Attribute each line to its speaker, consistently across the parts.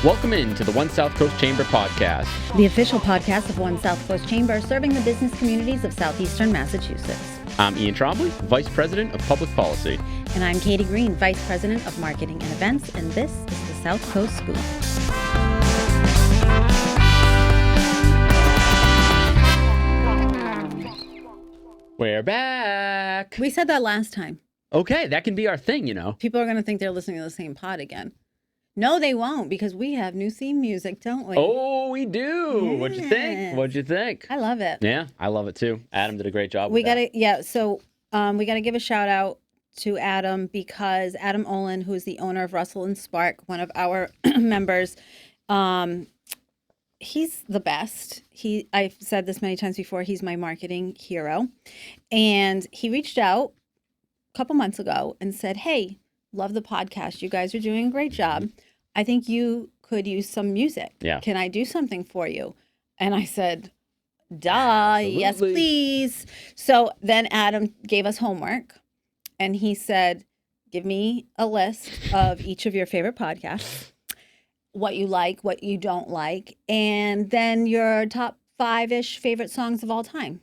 Speaker 1: Welcome in to the One SouthCoast Chamber podcast.
Speaker 2: The official podcast of One SouthCoast Chamber, serving the business communities of southeastern Massachusetts.
Speaker 1: I'm Ian Trombley, Vice President of Public Policy.
Speaker 2: And I'm Katie Green, Vice President of Marketing and Events, and this is the SouthCoast Scoop.
Speaker 1: We're back.
Speaker 2: We said that last time.
Speaker 1: Okay, that can be our thing, you know.
Speaker 2: People are going to think they're listening to the same pod again. No, they won't, because we have new theme music, don't we?
Speaker 1: Oh, we do.
Speaker 2: Yes.
Speaker 1: What'd you think? What'd you think?
Speaker 2: I love it.
Speaker 1: Yeah, I love it too. Adam did a great job with that.
Speaker 2: We got to give a shout out to Adam, because Adam Olin, who is the owner of Russell and Spark, one of our members, he's the best. I've said this many times before, he's my marketing hero. And he reached out a couple months ago and said, hey, love the podcast. You guys are doing a great job. I think you could use some music.
Speaker 1: Yeah.
Speaker 2: Can I do something for you? And I said, duh,
Speaker 1: Absolutely.
Speaker 2: yes, please. So then Adam gave us homework, and he said, give me a list of each of your favorite podcasts, what you like, what you don't like, and then your top 5-ish favorite songs of all time.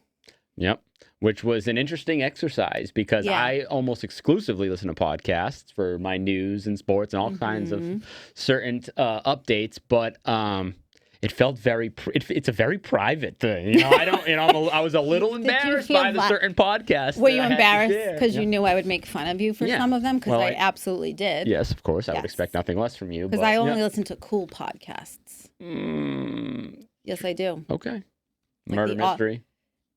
Speaker 1: Yep. Which was an interesting exercise, because I almost exclusively listen to podcasts for my news and sports and all kinds of certain updates. But it felt it's a very private thing. You know, I was a little embarrassed by the certain podcasts.
Speaker 2: Were you embarrassed because you knew I would make fun of you for some of them? Because I absolutely did.
Speaker 1: Yes, of course. I would expect nothing less from you.
Speaker 2: Because I only listen to cool podcasts. Yes, I do.
Speaker 1: Okay. Murder mystery.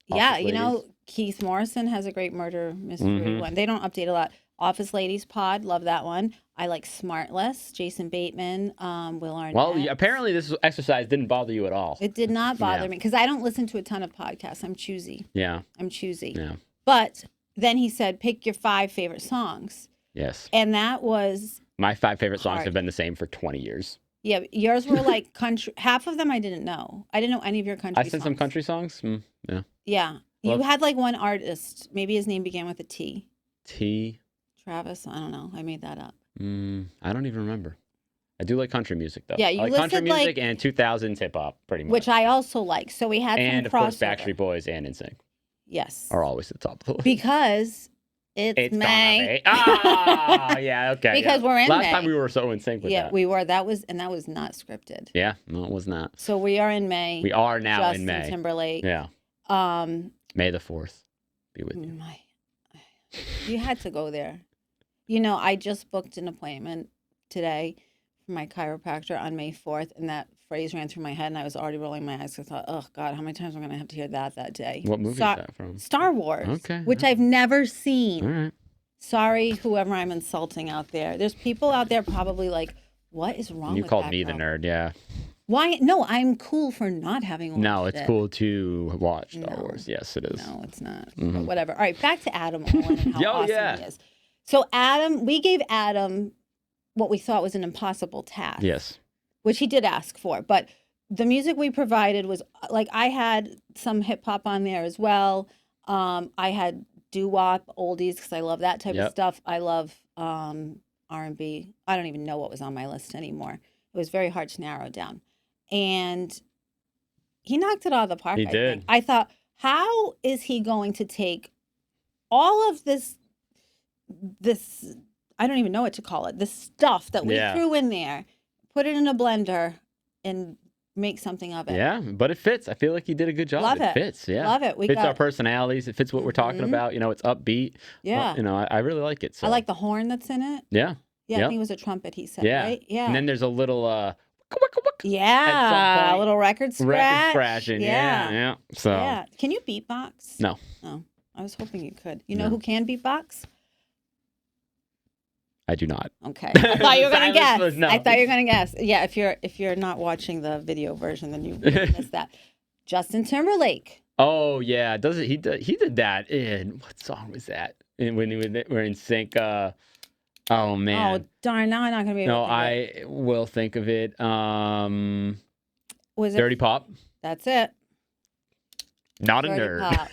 Speaker 2: Yeah, you know, Keith Morrison has a great murder mystery one. They don't update a lot. Office Ladies Pod, love that one. I like Smartless, Jason Bateman, Will Arnett.
Speaker 1: Well, apparently this exercise didn't bother you at all.
Speaker 2: It did not bother me, because I don't listen to a ton of podcasts. I'm choosy.
Speaker 1: Yeah.
Speaker 2: I'm choosy.
Speaker 1: Yeah.
Speaker 2: But then he said, pick your 5 favorite songs.
Speaker 1: Yes.
Speaker 2: And that was
Speaker 1: my 5 favorite songs have been the same for 20 years.
Speaker 2: Yeah, yours were like country. Half of them I didn't know. I didn't know any of your country songs.
Speaker 1: I said some country songs? Yeah.
Speaker 2: Yeah. You had like one artist. Maybe his name began with a T.
Speaker 1: T?
Speaker 2: Travis? I don't know. I made that up.
Speaker 1: I don't even remember. I do like country music, though.
Speaker 2: Yeah, you
Speaker 1: I like country music and 2000s hip-hop, pretty much.
Speaker 2: Which I also like. So we had some crossover.
Speaker 1: And, of course, Backstreet Boys and NSYNC.
Speaker 2: Yes.
Speaker 1: Are always at the top of the list.
Speaker 2: Because it's May.
Speaker 1: Yeah, okay.
Speaker 2: Because we're in May.
Speaker 1: Last time we were so in sync with that.
Speaker 2: Yeah, we were. That was not scripted.
Speaker 1: Yeah, no, it was not.
Speaker 2: So we are in May.
Speaker 1: We are now in May.
Speaker 2: Justin Timberlake.
Speaker 1: Yeah. May the 4th be with you.
Speaker 2: You had to go there. You know, I just booked an appointment today for my chiropractor on May 4th, and that phrase ran through my head, and I was already rolling my eyes. I thought, oh, God, how many times am I going to have to hear that day?
Speaker 1: What movie is that from?
Speaker 2: Star Wars,
Speaker 1: okay,
Speaker 2: which I've never seen.
Speaker 1: All right.
Speaker 2: Sorry, whoever I'm insulting out there. There's people out there probably like, what is wrong with that
Speaker 1: You called me the nerd, yeah.
Speaker 2: Why? No, I'm cool for not having watched it.
Speaker 1: No, it's cool to watch Star Wars. Yes, it is.
Speaker 2: No, it's not. But whatever. All right, back to Adam Olin and how awesome he is. So we gave Adam what we thought was an impossible task.
Speaker 1: Yes.
Speaker 2: Which he did ask for. But the music we provided was, like, I had some hip hop on there as well. I had doo-wop, oldies, because I love that type of stuff. I love R&B. I don't even know what was on my list anymore. It was very hard to narrow down. And he knocked it out of the park.
Speaker 1: He did.
Speaker 2: I thought, how is he going to take all of this, I don't even know what to call it, this stuff that we threw in there, put it in a blender, and make something of it.
Speaker 1: Yeah, but it fits. I feel like he did a good job.
Speaker 2: Love it.
Speaker 1: It fits, yeah.
Speaker 2: Love it.
Speaker 1: It fits our personalities. It fits what we're talking about. You know, it's upbeat.
Speaker 2: Yeah.
Speaker 1: Well, I really like it. So.
Speaker 2: I like the horn that's in it.
Speaker 1: Yeah.
Speaker 2: Yeah, I think it was a trumpet, he said, right? Yeah.
Speaker 1: And then there's a little... a
Speaker 2: little record scratch.
Speaker 1: Record scratching, yeah. So.
Speaker 2: Yeah. Can you beatbox?
Speaker 1: No.
Speaker 2: No. I was hoping you could. You know who can beatbox?
Speaker 1: I do not.
Speaker 2: Okay. I thought you were going to guess.
Speaker 1: No.
Speaker 2: I thought you were going to guess. Yeah, if you're not watching the video version, then you missed that. Justin Timberlake.
Speaker 1: Oh, yeah. He did that in... What song was that? When we're in sync... Oh, man.
Speaker 2: Oh, darn. Now I'm not going to be able to
Speaker 1: think I will think of it.
Speaker 2: Was it
Speaker 1: Dirty Pop?
Speaker 2: That's it.
Speaker 1: Not
Speaker 2: Dirty
Speaker 1: a nerd.
Speaker 2: Pop.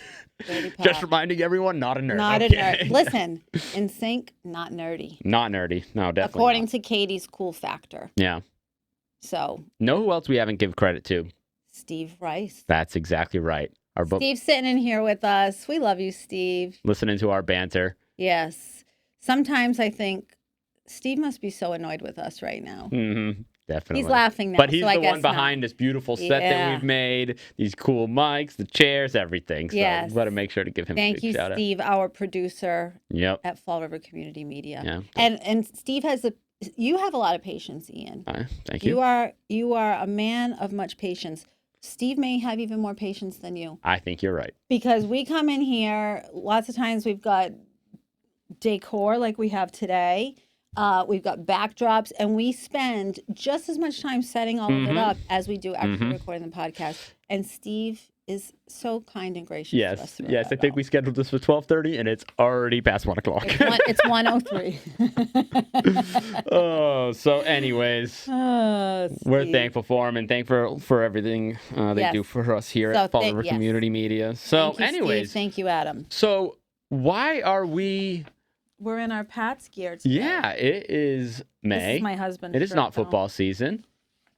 Speaker 2: Dirty Pop.
Speaker 1: Just reminding everyone, not a nerd.
Speaker 2: Not a nerd. Listen, in sync, not nerdy.
Speaker 1: Not nerdy. No, definitely
Speaker 2: According
Speaker 1: not.
Speaker 2: to Katie's cool factor.
Speaker 1: Yeah.
Speaker 2: So.
Speaker 1: Know who else we haven't give credit to?
Speaker 2: Steve Rice.
Speaker 1: That's exactly right.
Speaker 2: Steve's sitting in here with us. We love you, Steve.
Speaker 1: Listening to our banter.
Speaker 2: Yes. Sometimes I think Steve must be so annoyed with us right now.
Speaker 1: Mm-hmm. Definitely.
Speaker 2: He's laughing now.
Speaker 1: But he's
Speaker 2: so
Speaker 1: the one behind this beautiful set that we've made, these cool mics, the chairs, everything. So we've got to make sure to give him a big shout out.
Speaker 2: Thank you, Steve, our producer at Fall River Community Media.
Speaker 1: Yeah.
Speaker 2: And Steve you have a lot of patience, Ian.
Speaker 1: Thank you.
Speaker 2: You are a man of much patience. Steve may have even more patience than you.
Speaker 1: I think you're right.
Speaker 2: Because we come in here, lots of times we've got decor like we have today. We've got backdrops, and we spend just as much time setting all of it up as we do actually recording the podcast. And Steve is so kind and gracious to us.
Speaker 1: Yes. I think we scheduled this for 12:30, and it's already past 1 o'clock.
Speaker 2: It's 1:03.
Speaker 1: So anyways, we're thankful for him and thankful for everything they do for us here at Fall River Community Media. So anyways.
Speaker 2: Steve. Thank you, Adam.
Speaker 1: So why are we...
Speaker 2: We're in our Pats gear today.
Speaker 1: Yeah, it is May.
Speaker 2: This is my husband's
Speaker 1: It is not football season.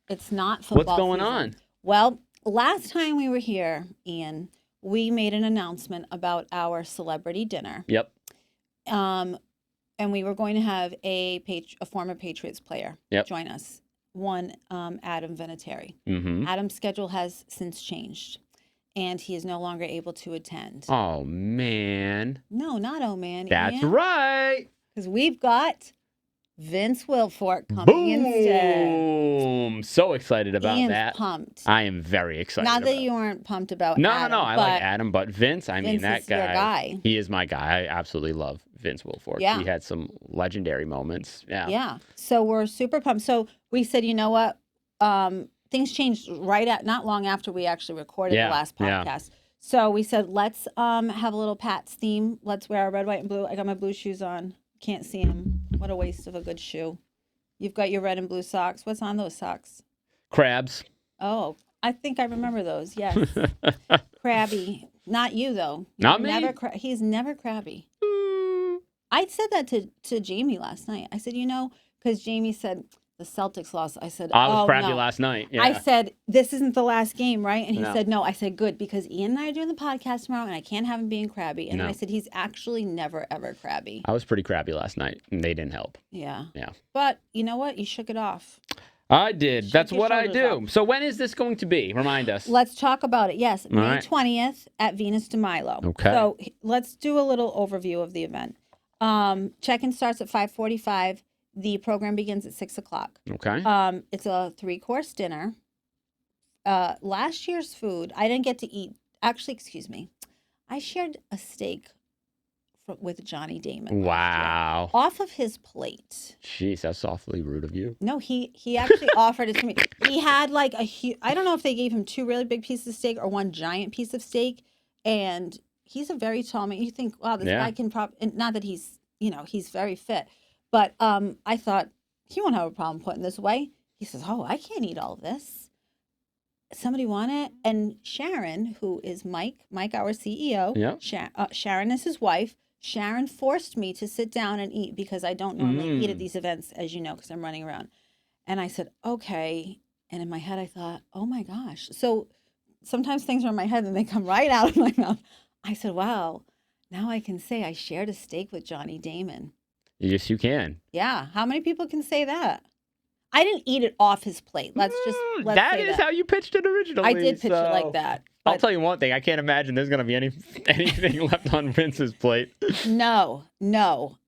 Speaker 2: It's not football
Speaker 1: What's going
Speaker 2: season.
Speaker 1: on?
Speaker 2: Well, last time we were here, Ian, we made an announcement about our celebrity dinner.
Speaker 1: Yep.
Speaker 2: And we were going to have a former Patriots player join us, Adam Vinatieri.
Speaker 1: Mm-hmm.
Speaker 2: Adam's schedule has since changed, and he is no longer able to attend.
Speaker 1: Oh, man.
Speaker 2: No, not oh, man.
Speaker 1: That's right.
Speaker 2: Because we've got Vince Wilfork coming instead.
Speaker 1: Boom! So excited about
Speaker 2: Ian's
Speaker 1: that.
Speaker 2: Pumped.
Speaker 1: I am very excited.
Speaker 2: Not that you weren't pumped about
Speaker 1: No,
Speaker 2: Adam.
Speaker 1: No. I like Adam, but Vince, I mean, that
Speaker 2: is your guy.
Speaker 1: He is my guy. I absolutely love Vince Wilfork.
Speaker 2: Yeah.
Speaker 1: He had some legendary moments. Yeah.
Speaker 2: Yeah. So we're super pumped. So we said, you know what? Things changed not long after we actually recorded the last podcast. Yeah. So we said, let's have a little Pats theme. Let's wear our red, white, and blue. I got my blue shoes on. Can't see them. What a waste of a good shoe. You've got your red and blue socks. What's on those socks?
Speaker 1: Crabs.
Speaker 2: Oh, I think I remember those. Yes. Crabby. Not you, though.
Speaker 1: Not me.
Speaker 2: He's never crabby. I said that to Jamie last night. I said, because Jamie said the Celtics lost. I said,
Speaker 1: I was crabby last night. Yeah.
Speaker 2: I said, this isn't the last game, right? And he said, no. I said, good, because Ian and I are doing the podcast tomorrow, and I can't have him being crabby. And I said, he's actually never, ever crabby.
Speaker 1: I was pretty crabby last night, and they didn't help.
Speaker 2: Yeah.
Speaker 1: Yeah.
Speaker 2: But you know what? You shook it off.
Speaker 1: I did. That's what I do. So when is this going to be? Remind us.
Speaker 2: Let's talk about it. Yes, May 20th at Venus de Milo.
Speaker 1: Okay.
Speaker 2: So let's do a little overview of the event. Check-in starts at 5:45. The program begins at 6 o'clock.
Speaker 1: Okay.
Speaker 2: It's a 3-course dinner. Last year's food, I didn't get to eat. Actually, excuse me. I shared a steak with Johnny Damon.
Speaker 1: Wow.
Speaker 2: Off of his plate.
Speaker 1: Jeez, that's awfully rude of you.
Speaker 2: No, he actually offered it to me. He had like I don't know if they gave him 2 really big pieces of steak or 1 giant piece of steak. And he's a very tall man. You think, wow, this guy can not that he's, he's very fit. But I thought, he won't have a problem putting this away. He says, oh, I can't eat all of this. Somebody want it? And Sharon, who is Mike, our CEO, Sharon is his wife. Sharon forced me to sit down and eat because I don't normally eat at these events, as you know, because I'm running around. And I said, okay. And in my head, I thought, oh, my gosh. So sometimes things are in my head and they come right out of my mouth. I said, wow, now I can say I shared a steak with Johnny Damon.
Speaker 1: Yes, you can.
Speaker 2: Yeah. How many people can say that? I didn't eat it off his plate. Let's
Speaker 1: that is how you pitched it originally.
Speaker 2: I did pitch it like that.
Speaker 1: I'll tell you one thing. I can't imagine there's going to be anything left on Vince's plate.
Speaker 2: No.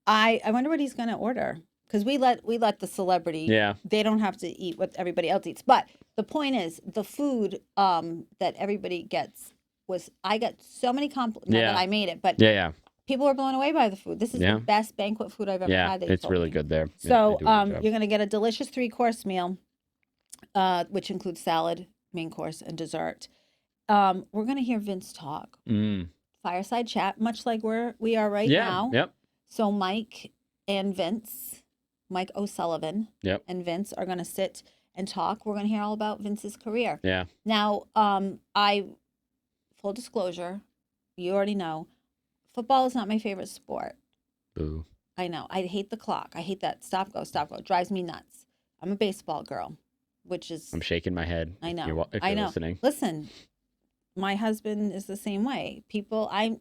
Speaker 2: I wonder what he's going to order. Because we let the celebrity.
Speaker 1: Yeah.
Speaker 2: They don't have to eat what everybody else eats. But the point is, the food that everybody gets I got so many compliments. Not that I made it, but people were blown away by the food. This is the best banquet food I've ever had.
Speaker 1: Yeah, it's really good there.
Speaker 2: So you're going to get a delicious 3-course meal, which includes salad, main course, and dessert. We're going to hear Vince talk. Fireside chat, much like we are right now.
Speaker 1: Yep.
Speaker 2: So Mike O'Sullivan and Vince are going to sit and talk. We're going to hear all about Vince's career.
Speaker 1: Yeah.
Speaker 2: Now, full disclosure, you already know, football is not my favorite sport.
Speaker 1: Ooh.
Speaker 2: I know. I hate the clock. I hate that stop, go. Drives me nuts. I'm a baseball girl. which is
Speaker 1: I'm shaking my head.
Speaker 2: I know.
Speaker 1: If
Speaker 2: I
Speaker 1: you're
Speaker 2: know.
Speaker 1: listening.
Speaker 2: Listen, my husband is the same way. People, I'm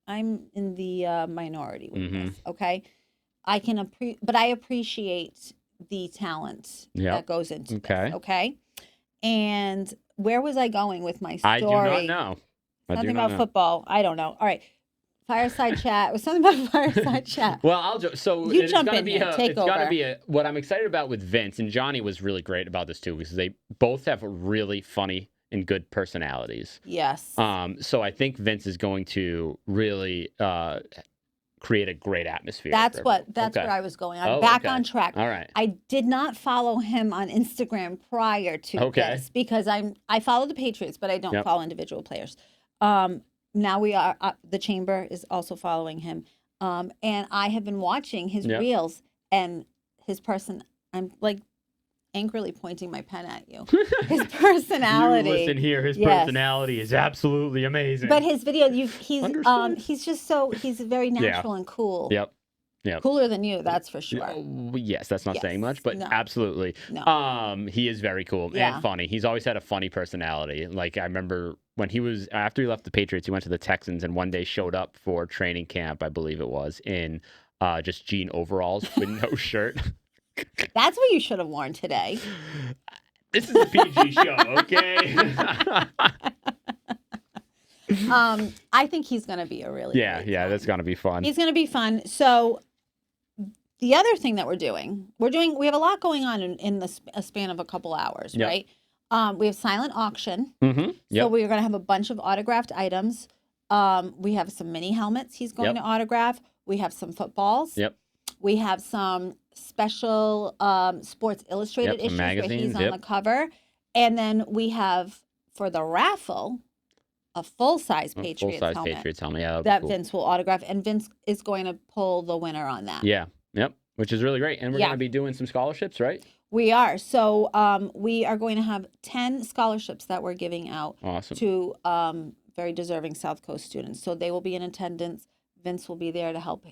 Speaker 2: in the minority with
Speaker 1: Mm-hmm.
Speaker 2: this. Okay, but I appreciate the talent that goes into this. Okay, and where was I going with my story?
Speaker 1: I do not know.
Speaker 2: Something about football. I don't know. All right. Fireside chat. It was something about fireside chat.
Speaker 1: Well, so
Speaker 2: you
Speaker 1: it's
Speaker 2: jump
Speaker 1: gonna
Speaker 2: in
Speaker 1: be
Speaker 2: here. Take
Speaker 1: it's
Speaker 2: over.
Speaker 1: gotta be what I'm excited about with Vince, and Johnny was really great about this too, because they both have really funny and good personalities.
Speaker 2: Yes.
Speaker 1: So I think Vince is going to really create a great atmosphere.
Speaker 2: That's where I was going. I'm back on track.
Speaker 1: All right.
Speaker 2: I did not follow him on Instagram prior to this because I follow the Patriots, but I don't follow individual players. Now we are the Chamber is also following him, and I have been watching his reels and his person. I'm like angrily pointing my pen at you. His personality.
Speaker 1: You listen here. His personality is absolutely amazing.
Speaker 2: But his video, he's just he's very natural and cool.
Speaker 1: Yep.
Speaker 2: Cooler than you, that's for sure.
Speaker 1: Yes, that's not saying much, but absolutely.
Speaker 2: No.
Speaker 1: He is very cool and funny. He's always had a funny personality. Like I remember when after he left the Patriots, he went to the Texans and one day showed up for training camp, I believe it was, in just jean overalls with no shirt.
Speaker 2: That's what you should have worn today.
Speaker 1: This is a PG show, okay?
Speaker 2: I think he's going to be a really great time.
Speaker 1: That's going to be fun.
Speaker 2: He's going to be fun. So the other thing that we have a lot going on in a span of a couple hours, right? We have silent auction.
Speaker 1: Mm-hmm.
Speaker 2: So we're going to have a bunch of autographed items. We have some mini helmets he's going to autograph. We have some footballs.
Speaker 1: Yep.
Speaker 2: We have some special Sports Illustrated issues where he's on the cover. And then we have, for the raffle, a full-size Patriots helmet that cool. Vince will autograph. And Vince is going to pull the winner on that.
Speaker 1: Yeah. Yep. Which is really great. And we're going to be doing some scholarships, right?
Speaker 2: We are. So we are going to have 10 scholarships that we're giving out to very deserving South Coast students. So they will be in attendance. Vince will be there to help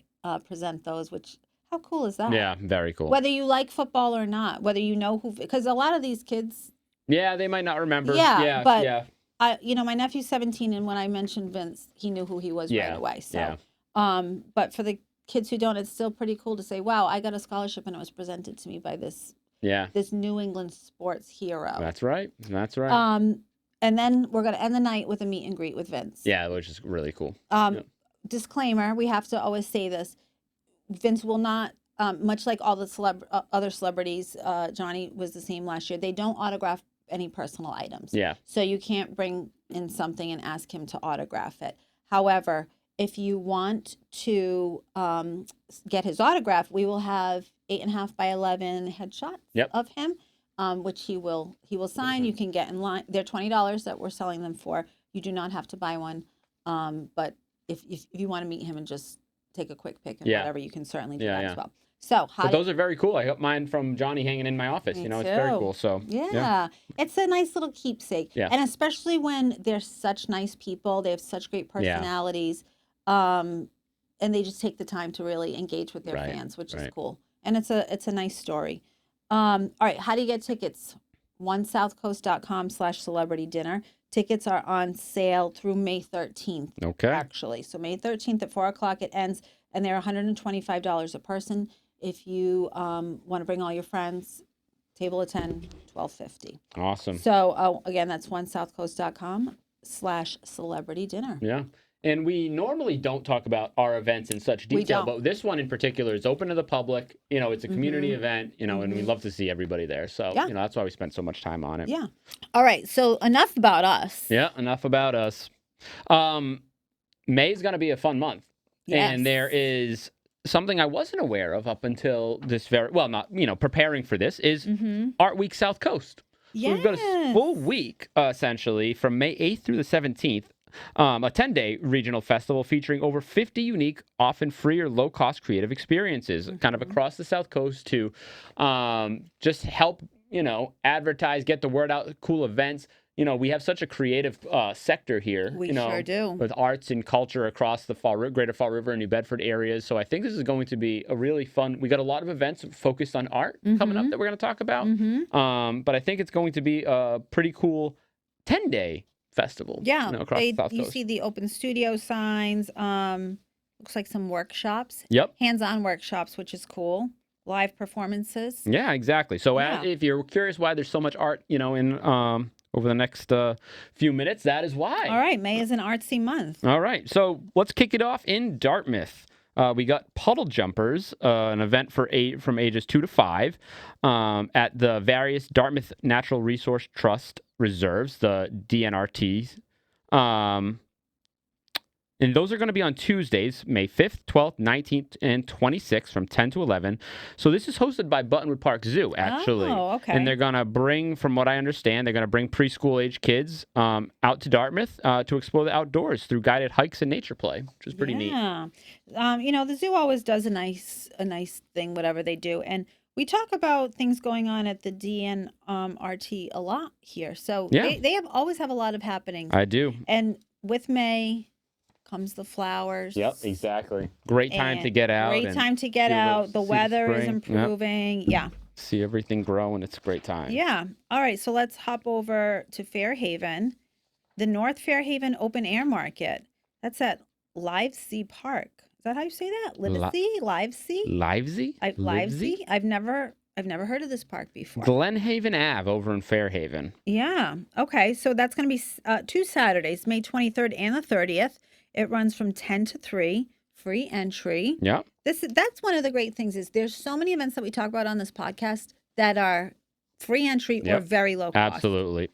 Speaker 2: present those, which... How cool is that?
Speaker 1: Yeah, very cool.
Speaker 2: Whether you like football or not, whether you know who, because a lot of these kids.
Speaker 1: Yeah, they might not remember.
Speaker 2: But my nephew's 17, and when I mentioned Vince, he knew who he was right away. So, but for the kids who don't, it's still pretty cool to say, "Wow, I got a scholarship, and it was presented to me by this New England sports hero."
Speaker 1: That's right.
Speaker 2: And then we're gonna end the night with a meet and greet with Vince.
Speaker 1: Yeah, which is really cool.
Speaker 2: Disclaimer: we have to always say this. Vince will not, much like all the other celebrities, Johnny was the same last year. They don't autograph any personal items.
Speaker 1: Yeah.
Speaker 2: So you can't bring in something and ask him to autograph it. However, if you want to get his autograph, we will have 8.5 by 11 headshots of him, which he will sign. You can get in line. They're $20 that we're selling them for. You do not have to buy one. But if you want to meet him and just take a quick pic and whatever, you can certainly do that as well. So
Speaker 1: those are very cool. I got mine from Johnny hanging in my office. It's very cool. So
Speaker 2: it's a nice little keepsake.
Speaker 1: Yeah.
Speaker 2: And especially when they're such nice people, they have such great personalities, and they just take the time to really engage with their fans, which is cool. And it's a nice story. All right, how do you get tickets? OneSouthCoast.com/celebrity dinner. Tickets are on sale through May 13th.
Speaker 1: Okay.
Speaker 2: Actually, so May 13th at 4:00 it ends, and they're $125 a person. If you want to bring all your friends, table of 10, $12.50.
Speaker 1: Awesome.
Speaker 2: So again, that's OneSouthCoast.com/celebrity dinner.
Speaker 1: Yeah. And we normally don't talk about our events in such detail, but this one in particular is open to the public. It's a community event, and we love to see everybody there. So, that's why we spent so much time on it.
Speaker 2: Yeah. All right. So enough about us.
Speaker 1: Yeah, enough about us. May is going to be a fun month. Yes. And there is something I wasn't aware of up until this preparing for this is Art Week South Coast.
Speaker 2: Yes.
Speaker 1: So we've got a full week, essentially, from May 8th through the 17th. A 10-day regional festival featuring over 50 unique, often free or low-cost creative experiences kind of across the South Coast to just help, advertise, get the word out, cool events, we have such a creative sector here.
Speaker 2: We sure do.
Speaker 1: With arts and culture across the Greater Fall River and New Bedford areas. So I think this is going to be a really fun. We got a lot of events focused on art coming up that we're going to talk about. But I think it's going to be a pretty cool 10-day festival.
Speaker 2: Yeah,
Speaker 1: across the South
Speaker 2: you
Speaker 1: Coast.
Speaker 2: see the open studio signs. Looks like some workshops.
Speaker 1: Yep.
Speaker 2: Hands-on workshops, which is cool. Live performances.
Speaker 1: Yeah, exactly. So if you're curious why there's so much art, in over the next few minutes, that is why.
Speaker 2: All right, May is an artsy month.
Speaker 1: All right, so let's kick it off in Dartmouth. We got Puddle Jumpers, an event from ages 2 to 5 at the various Dartmouth Natural Resource Trust reserves, the DNRTs. And those are going to be on Tuesdays, May 5th, 12th, 19th, and 26th from 10 to 11. So this is hosted by Buttonwood Park Zoo, actually.
Speaker 2: Oh, okay.
Speaker 1: And they're going to bring, from what I understand, they're going to bring preschool-age kids out to Dartmouth to explore the outdoors through guided hikes and nature play, which is pretty neat.
Speaker 2: Yeah. The zoo always does a nice thing, whatever they do. And we talk about things going on at the DNRT a lot here. So they always have a lot of happenings.
Speaker 1: I do.
Speaker 2: And with May comes the flowers.
Speaker 1: Yep, exactly. Great time to get out.
Speaker 2: Great time to get out. The weather is improving. Yep. Yeah.
Speaker 1: See everything grow, and it's a great time.
Speaker 2: Yeah. All right. So let's hop over to Fairhaven. The North Fairhaven Open Air Market. That's at Livesey Park. Is that how you say that? Livesey?
Speaker 1: Livesey?
Speaker 2: Livesey? I've never heard of this park before.
Speaker 1: Glenhaven Ave over in Fairhaven.
Speaker 2: Yeah. Okay. So that's going to be 2 Saturdays, May 23rd and the 30th. It runs from 10 to 3, free entry.
Speaker 1: Yeah.
Speaker 2: That's one of the great things is there's so many events that we talk about on this podcast that are free entry or very low cost.
Speaker 1: Absolutely.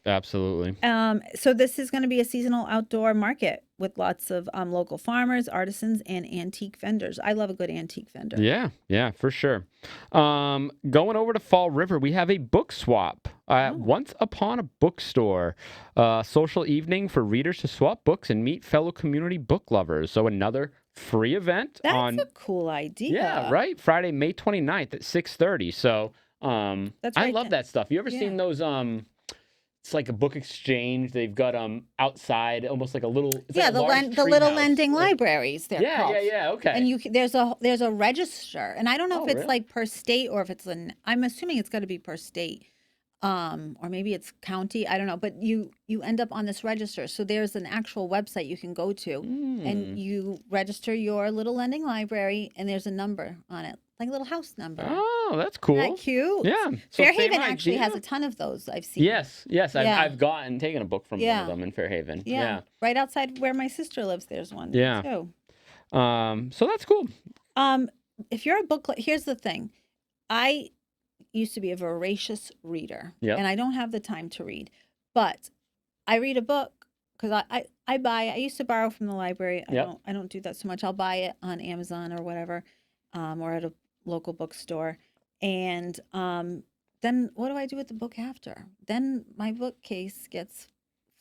Speaker 2: So this is going to be a seasonal outdoor market with lots of local farmers, artisans, and antique vendors. I love a good antique vendor.
Speaker 1: Yeah, for sure. Going over to Fall River, we have a book swap at Once Upon a Bookstore. Social evening for readers to swap books and meet fellow community book lovers. So another free event.
Speaker 2: That's a cool idea.
Speaker 1: Yeah, right? Friday, May 29th at 6:30. So I love that stuff. You ever seen those it's like a book exchange. They've got outside almost like a little
Speaker 2: the little lending libraries they're called.
Speaker 1: Yeah, okay.
Speaker 2: And there's a register. And I don't know if it's like per state or if it's I'm assuming it's got to be per state. Or maybe it's county, I don't know, but you end up on this register. So there's an actual website you can go to and you register your little lending library and there's a number on it, like a little house number.
Speaker 1: Oh, that's cool.
Speaker 2: Isn't that cute?
Speaker 1: Yeah. So
Speaker 2: Fairhaven actually has a ton of those I've seen.
Speaker 1: Yes. I've taken a book from one of them in Fairhaven. Yeah.
Speaker 2: Right outside where my sister lives, there's one too.
Speaker 1: So that's cool.
Speaker 2: If you're a book, here's the thing. I used to be a voracious reader and I don't have the time to read, but I read a book because I used to borrow from the library. I don't do that so much. I'll buy it on Amazon or whatever, or at a local bookstore. And then what do I do with the book after? Then my bookcase gets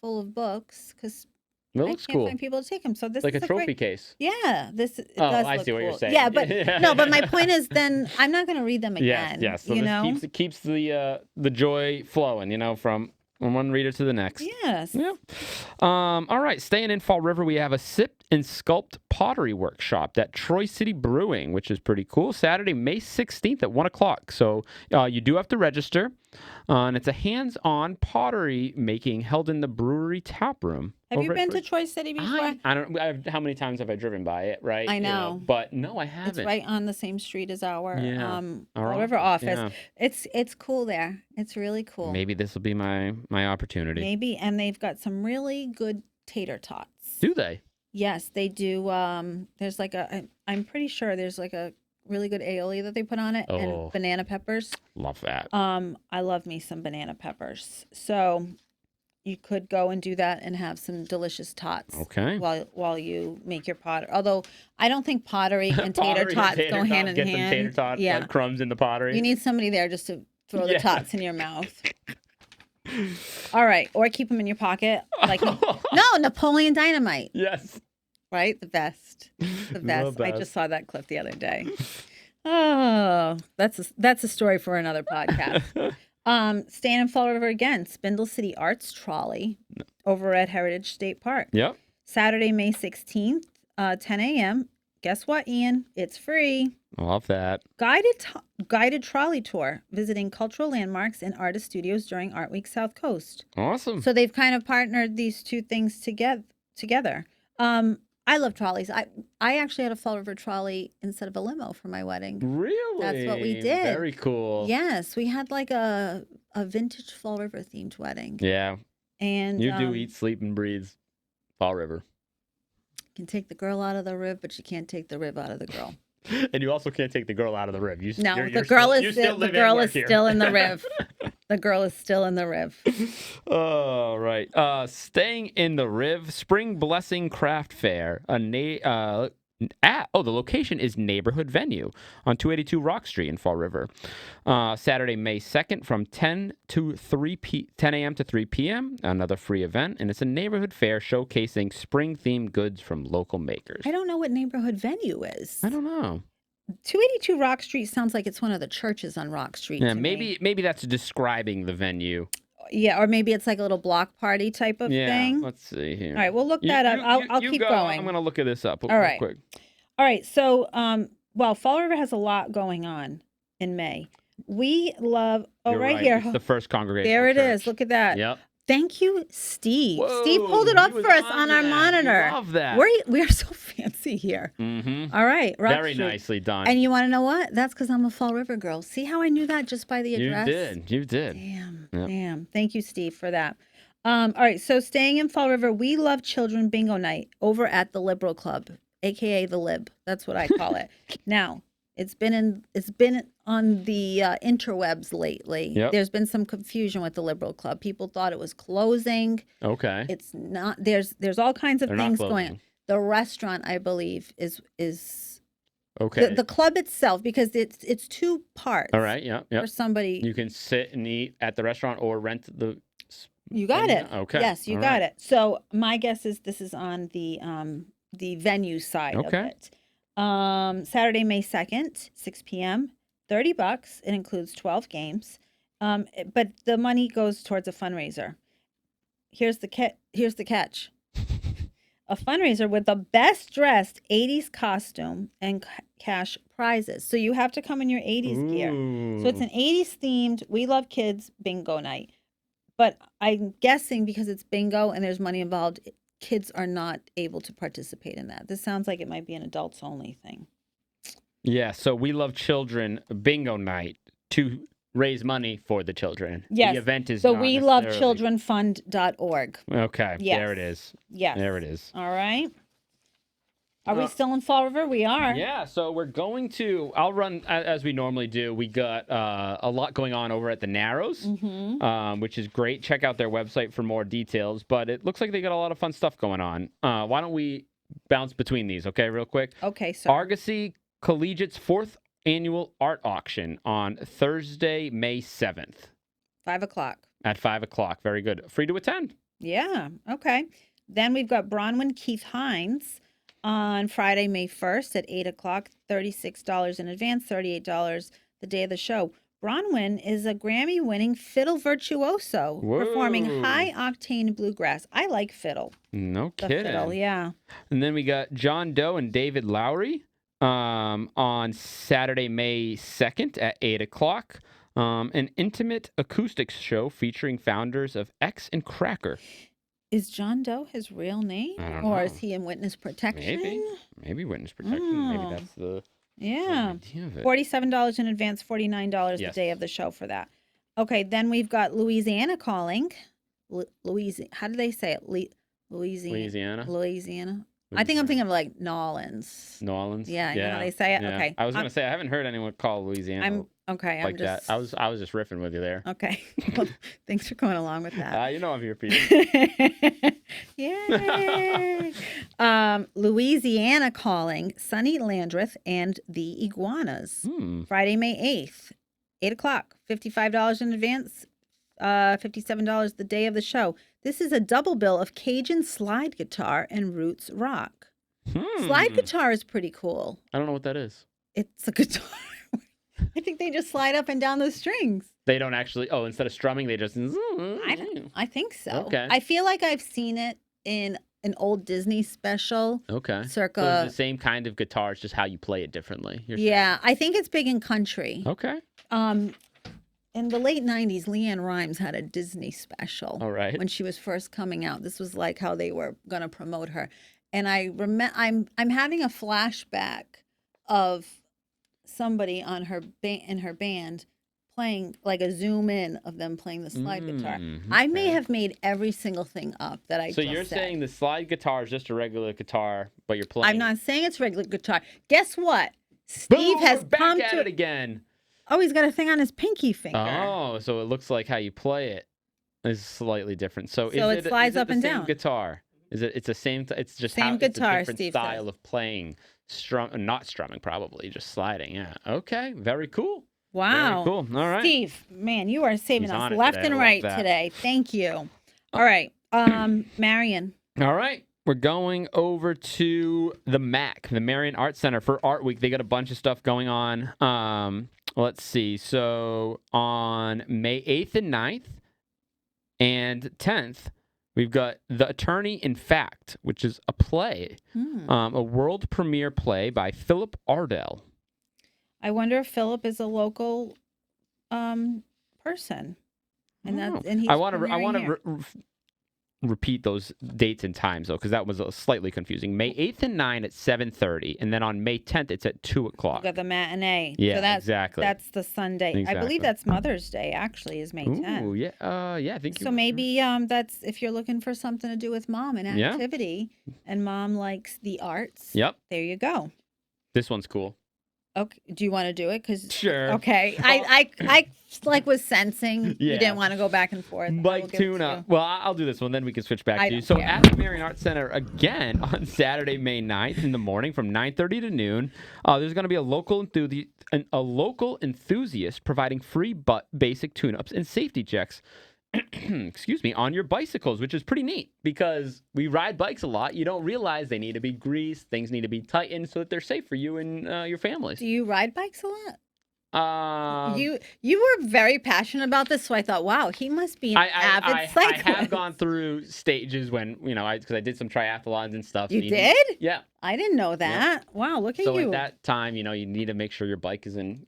Speaker 2: full of books because I can't find people to take them. So this
Speaker 1: like
Speaker 2: is
Speaker 1: a trophy case.
Speaker 2: Yeah, does
Speaker 1: I
Speaker 2: look
Speaker 1: see what
Speaker 2: cool.
Speaker 1: you're saying.
Speaker 2: Yeah, but no, but my point is, then I'm not going to read them again.
Speaker 1: Yes. So this keeps the joy flowing, from one reader to the next.
Speaker 2: Yes.
Speaker 1: Yeah. All right. Staying in Fall River, we have a sip and sculpt pottery workshop at Troy City Brewing, which is pretty cool. Saturday, May 16th at 1:00. So you do have to register. And it's a hands-on pottery making held in the brewery tap room.
Speaker 2: Have you been to Troy City before?
Speaker 1: I don't. How many times have I driven by it? Right.
Speaker 2: I know.
Speaker 1: But no, I haven't.
Speaker 2: It's right on the same street as our
Speaker 1: our
Speaker 2: River office.
Speaker 1: Yeah.
Speaker 2: It's cool there. It's really cool.
Speaker 1: Maybe this will be my opportunity.
Speaker 2: Maybe, and they've got some really good tater tots.
Speaker 1: Do they?
Speaker 2: Yes, they do. There's like I'm pretty sure there's like a really good aioli that they put on it and banana peppers.
Speaker 1: Love that.
Speaker 2: I love me some banana peppers. So you could go and do that and have some delicious tots.
Speaker 1: Okay.
Speaker 2: While you make your pottery. Although I don't think pottery and tater tots go hand in hand.
Speaker 1: Get some tater tots, like crumbs in the pottery.
Speaker 2: You need somebody there just to throw the tots in your mouth. All right, or keep them in your pocket. Like Napoleon Dynamite.
Speaker 1: Yes.
Speaker 2: Right? The best. The best. I just saw that clip the other day. Oh, that's a story for another podcast. Staying in Fall River again, Spindle City Arts Trolley over at Heritage State Park.
Speaker 1: Yep.
Speaker 2: Saturday, May 16th, 10 a.m. Guess what, Ian? It's free.
Speaker 1: Love that.
Speaker 2: Guided trolley tour, visiting cultural landmarks and artist studios during Art Week South Coast.
Speaker 1: Awesome.
Speaker 2: So they've kind of partnered these two things together. I love trolleys. I actually had a Fall River trolley instead of a limo for my wedding.
Speaker 1: Really?
Speaker 2: That's what we did.
Speaker 1: Very cool.
Speaker 2: Yes, we had like a vintage Fall River themed wedding.
Speaker 1: Yeah.
Speaker 2: And
Speaker 1: you do eat, sleep, and breathe Fall River.
Speaker 2: You can take the girl out of the rib, but you can't take the rib out of the girl.
Speaker 1: And you also can't take the girl out of the rib.
Speaker 2: The girl is still in the rib. The girl is still in the rib.
Speaker 1: Oh, right. Staying in the Riv, Spring Blessing Craft Fair. The location is Neighborhood Venue on 282 Rock Street in Fall River. Saturday, May 2nd from 10 a.m. to 3 p.m. Another free event, and it's a neighborhood fair showcasing spring-themed goods from local makers.
Speaker 2: I don't know what Neighborhood Venue is.
Speaker 1: I don't know.
Speaker 2: 282 Rock Street sounds like it's one of the churches on Rock Street.
Speaker 1: Yeah, maybe that's describing the venue.
Speaker 2: Yeah, or maybe it's like a little block party type of thing.
Speaker 1: Let's see here.
Speaker 2: All right, we'll look that up. I'll keep going.
Speaker 1: I'm going to look at this up
Speaker 2: All right.
Speaker 1: quick.
Speaker 2: All right, so Fall River has a lot going on in May. We love
Speaker 1: You're right
Speaker 2: here.
Speaker 1: It's the First Congregational
Speaker 2: There it
Speaker 1: Church.
Speaker 2: is. Look at that.
Speaker 1: Yep.
Speaker 2: Thank you, Steve.
Speaker 1: Whoa,
Speaker 2: Steve pulled it up
Speaker 1: he was
Speaker 2: for us on our
Speaker 1: that.
Speaker 2: monitor.
Speaker 1: I love that.
Speaker 2: We are so fancy here.
Speaker 1: Mm-hmm.
Speaker 2: All right, Rock
Speaker 1: Very
Speaker 2: Street.
Speaker 1: nicely done.
Speaker 2: And you want to know what? That's because I'm a Fall River girl. See how I knew that just by the address?
Speaker 1: You did.
Speaker 2: Damn. Thank you, Steve, for that. All right, so staying in Fall River, we love Children Bingo Night over at the Liberal Club, aka the Lib. That's what I call it. Now, it's been on the interwebs lately.
Speaker 1: Yep.
Speaker 2: There's been some confusion with the Liberal Club. People thought it was closing.
Speaker 1: Okay.
Speaker 2: It's not. There's all kinds of
Speaker 1: They're
Speaker 2: things
Speaker 1: not
Speaker 2: going on.
Speaker 1: closing.
Speaker 2: The restaurant, I believe, is
Speaker 1: okay.
Speaker 2: the club itself, because it's two parts.
Speaker 1: All right. Yeah.
Speaker 2: For somebody,
Speaker 1: You can sit and eat at the restaurant or rent the.
Speaker 2: you got it.
Speaker 1: Okay.
Speaker 2: Yes, you
Speaker 1: All
Speaker 2: got
Speaker 1: right.
Speaker 2: it. So my guess is this is on the venue side of it. Saturday, May 2nd, 6 p.m., $30. It includes 12 games. But the money goes towards a fundraiser. Here's the catch. A fundraiser with the best dressed 80s costume and cash prizes. So you have to come in your 80s gear. So it's an 80s themed We Love Kids bingo night. But I'm guessing because it's bingo and there's money involved, kids are not able to participate in that. This sounds like it might be an adults only thing.
Speaker 1: Yeah, so We Love Children bingo night to raise money for the children.
Speaker 2: Yes.
Speaker 1: The event is
Speaker 2: so
Speaker 1: not
Speaker 2: we love childrenfund.org.
Speaker 1: Okay.
Speaker 2: Yes.
Speaker 1: There it is.
Speaker 2: Yes.
Speaker 1: There it is.
Speaker 2: All right. Are we still in Fall River? We are.
Speaker 1: Yeah, so we're going to, I'll run as we normally do. We got a lot going on over at the Narrows, which is great. Check out their website for more details, but it looks like they got a lot of fun stuff going on. Why don't we bounce between these, okay, real quick?
Speaker 2: Okay, so
Speaker 1: Argosy Collegiate's 4th annual art auction on Thursday, May 7th.
Speaker 2: 5 o'clock.
Speaker 1: At 5 o'clock. Very good. Free to attend.
Speaker 2: Yeah, okay. Then we've got Bronwyn Keith Hines on Friday, May 1st at 8 o'clock, $36 in advance, $38 the day of the show. Bronwyn is a Grammy-winning fiddle virtuoso performing high-octane bluegrass. I like fiddle.
Speaker 1: No
Speaker 2: The
Speaker 1: kidding.
Speaker 2: fiddle, yeah.
Speaker 1: And then we got John Doe and David Lowry on Saturday, May 2nd at 8 o'clock. An intimate acoustics show featuring founders of X and Cracker.
Speaker 2: Is John Doe his real name?
Speaker 1: I don't
Speaker 2: or
Speaker 1: know.
Speaker 2: is he in witness protection?
Speaker 1: Maybe witness protection. Maybe that's the idea of it.
Speaker 2: $47 in advance, $49 the day of the show for that. Okay, then we've got Louisiana calling. How do they say it? Louisiana. I think I'm thinking of like Nolans. Yeah, you know how they say it?
Speaker 1: Yeah.
Speaker 2: Okay.
Speaker 1: I was going to say, I haven't heard anyone call Louisiana
Speaker 2: I'm
Speaker 1: that. I was just riffing with you there.
Speaker 2: Okay. Well, thanks for going along with that.
Speaker 1: You know I'm here for you.
Speaker 2: Yay. Louisiana calling, Sonny Landreth and the Iguanas. Friday, May 8th, 8 o'clock, $55 in advance, $57 the day of the show. This is a double bill of Cajun slide guitar and roots rock. Slide guitar is pretty cool.
Speaker 1: I don't know what that is.
Speaker 2: It's a guitar I think they just slide up and down the strings.
Speaker 1: They don't actually. Oh, instead of strumming, they just.
Speaker 2: I think so.
Speaker 1: Okay.
Speaker 2: I feel like I've seen it in an old Disney special.
Speaker 1: Okay.
Speaker 2: Circa.
Speaker 1: So it's the same kind of guitar, it's just how you play it differently.
Speaker 2: Yeah, I think it's big in country.
Speaker 1: Okay.
Speaker 2: In the late 90s, Leanne Rimes had a Disney special.
Speaker 1: All right.
Speaker 2: When she was first coming out. This was like how they were going to promote her. And I'm having a flashback of somebody on her in her band playing, like a zoom in of them playing the slide guitar. Okay. I may have made every single thing up that I just said.
Speaker 1: So you're saying the slide guitar is just a regular guitar, but you're playing.
Speaker 2: I'm not saying it's regular guitar. Guess what? Steve has come
Speaker 1: back at it again.
Speaker 2: Oh, he's got a thing on his pinky finger.
Speaker 1: Oh, so it looks like how you play it is slightly different. So
Speaker 2: it slides up and down.
Speaker 1: Same guitar. It's the same. It's just
Speaker 2: same
Speaker 1: how
Speaker 2: guitar.
Speaker 1: It's a different style of playing. Not strumming, probably just sliding. Yeah. Okay. Very cool.
Speaker 2: Wow.
Speaker 1: Very cool. All right.
Speaker 2: Steve, man, you are saving us left and right today. Thank you. All right. Marion.
Speaker 1: All right. We're going over to the MAC, the Marion Art Center for Art Week. They got a bunch of stuff going on. Let's see. So on May 8th and 9th and 10th, we've got The Attorney in Fact, which is a play, a world premiere play by Philip Ardell.
Speaker 2: I wonder if Philip is a local person, and he's.
Speaker 1: I want to repeat those dates and times though, because that was slightly confusing. May 8th and 9th at 7:30, and then on May 10th it's at 2:00.
Speaker 2: You got the matinee.
Speaker 1: Yeah,
Speaker 2: so
Speaker 1: exactly.
Speaker 2: That's the Sunday. Exactly. I believe that's Mother's Day. Actually, is May 10th.
Speaker 1: Oh yeah, yeah. I think
Speaker 2: so. Maybe that's if you're looking for something to do with mom and activity, and mom likes the arts.
Speaker 1: Yep.
Speaker 2: There you go.
Speaker 1: This one's cool.
Speaker 2: Okay. Do you want to do it?
Speaker 1: Sure.
Speaker 2: Okay. I was sensing you didn't want to go back and forth.
Speaker 1: Bike tune-up. Well, I'll do this one, then we can switch back to you. So at the Marion Art Center again on Saturday, May 9th in the morning from 9:30 to noon, there's going to be a local enthusiast providing free basic tune-ups and safety checks. Excuse me, on your bicycles, which is pretty neat because we ride bikes a lot. You don't realize they need to be greased, things need to be tightened so that they're safe for you and your families.
Speaker 2: Do you ride bikes a lot? You were very passionate about this, so I thought, wow, he must be an avid cyclist.
Speaker 1: I have gone through stages when because I did some triathlons and stuff.
Speaker 2: You did?
Speaker 1: Yeah.
Speaker 2: I didn't know that. Yeah. Wow, look at you.
Speaker 1: So at that time, you need to make sure your bike is in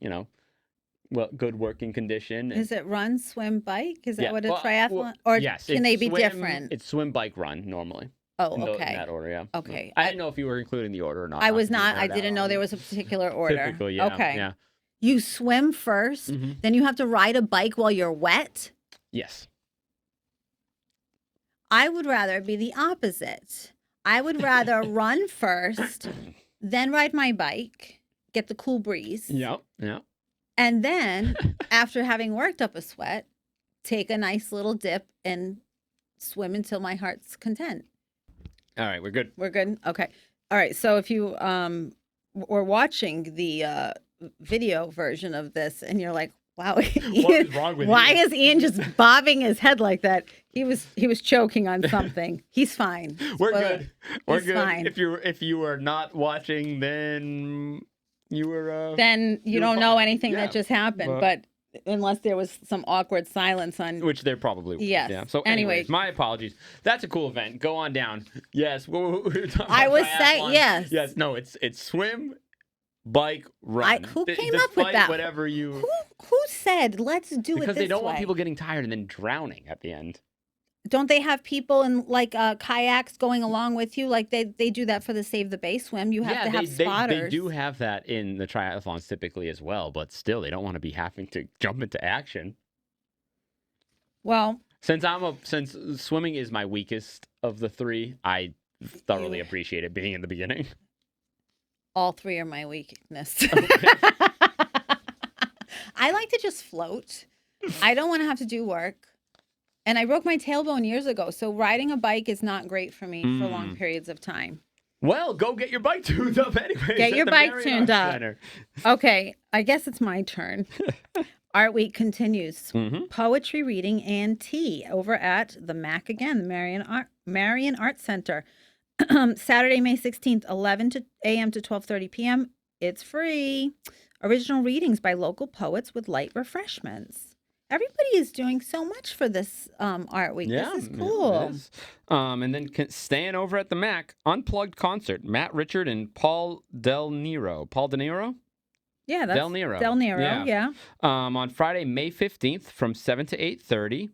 Speaker 1: good working condition.
Speaker 2: Is it run, swim, bike? Is that what a triathlon? Or
Speaker 1: yes,
Speaker 2: can they be different?
Speaker 1: It's swim, bike, run normally.
Speaker 2: Oh, okay.
Speaker 1: In that order, yeah.
Speaker 2: Okay.
Speaker 1: I didn't know if you were including the order or not.
Speaker 2: I was not. I didn't know there was a particular order.
Speaker 1: Typically, yeah.
Speaker 2: Okay.
Speaker 1: Yeah.
Speaker 2: You swim first, then you have to ride a bike while you're wet?
Speaker 1: Yes.
Speaker 2: I would rather be the opposite. I would rather run first, then ride my bike, get the cool breeze.
Speaker 1: Yep. Yeah.
Speaker 2: And then, after having worked up a sweat, take a nice little dip and swim until my heart's content.
Speaker 1: All right, we're good.
Speaker 2: We're good? Okay. All right, so if you were watching the video version of this and you're like, wow,
Speaker 1: what is wrong with
Speaker 2: why is Ian just bobbing his head like that? He was choking on something. He's fine.
Speaker 1: We're good. We're good.
Speaker 2: Fine.
Speaker 1: If you were not watching, then you were
Speaker 2: then you don't know anything that just happened, but unless there was some awkward silence on
Speaker 1: which there probably was.
Speaker 2: Yes.
Speaker 1: Yeah. So anyways, my apologies. That's a cool event. Go on down. Yes.
Speaker 2: I was saying yes.
Speaker 1: Yes. No. It's swim, bike, run.
Speaker 2: Who came up with that?
Speaker 1: Whatever you.
Speaker 2: Who said let's do it this way?
Speaker 1: Because they don't want people getting tired and then drowning at the end.
Speaker 2: Don't they have people in kayaks going along with you? Like they do that for the Save the Bay swim. You have to have spotters.
Speaker 1: They do have that in the triathlons typically as well, but still they don't want to be having to jump into action.
Speaker 2: Well,
Speaker 1: since swimming is my weakest of the three, I thoroughly appreciate it being in the beginning.
Speaker 2: All three are my weakness. I like to just float. I don't want to have to do work. And I broke my tailbone years ago, so riding a bike is not great for me for long periods of time.
Speaker 1: Well, go get your bike tuned up anyway.
Speaker 2: Get your bike tuned up. Okay, I guess it's my turn. Art Week continues. Poetry reading and tea over at the MAC again, the Marion Art Center. Saturday, May 16th, 11 a.m. to 12:30 p.m. It's free. Original readings by local poets with light refreshments. Everybody is doing so much for this art week.
Speaker 1: Yeah,
Speaker 2: This is
Speaker 1: yeah,
Speaker 2: cool.
Speaker 1: it is. And then staying over at the Mac, unplugged concert. Matt Richard and Paul Del Nero. Paul De Niro?
Speaker 2: Yeah, that's
Speaker 1: Del Nero.
Speaker 2: Del Nero. Yeah.
Speaker 1: On Friday, May 15th from 7 to 8:30.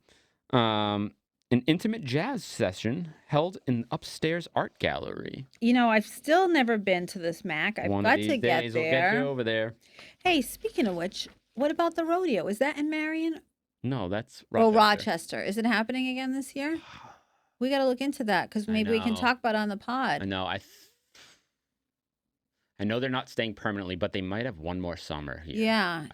Speaker 1: An intimate jazz session held in upstairs art gallery.
Speaker 2: You know, I've still never been to this Mac. I've
Speaker 1: One
Speaker 2: got
Speaker 1: of these
Speaker 2: to get
Speaker 1: days
Speaker 2: there.
Speaker 1: we'll get you over there.
Speaker 2: Hey, speaking of which, what about the rodeo? Is that in Marion?
Speaker 1: No, that's Rochester.
Speaker 2: Oh, Rochester. Is it happening again this year? We got to look into that because maybe we can talk about it on the pod.
Speaker 1: I know. I know they're not staying permanently, but they might have one more summer here.
Speaker 2: Yeah.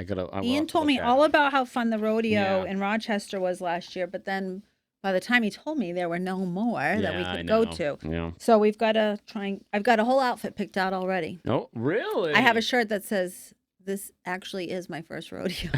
Speaker 1: Ian
Speaker 2: told me all about how fun the rodeo in Rochester was last year, but then by the time he told me, there were no more that we could go to.
Speaker 1: Yeah.
Speaker 2: So we've got to try. I've got a whole outfit picked out already.
Speaker 1: Oh, really?
Speaker 2: I have a shirt that says, "This actually is my first rodeo."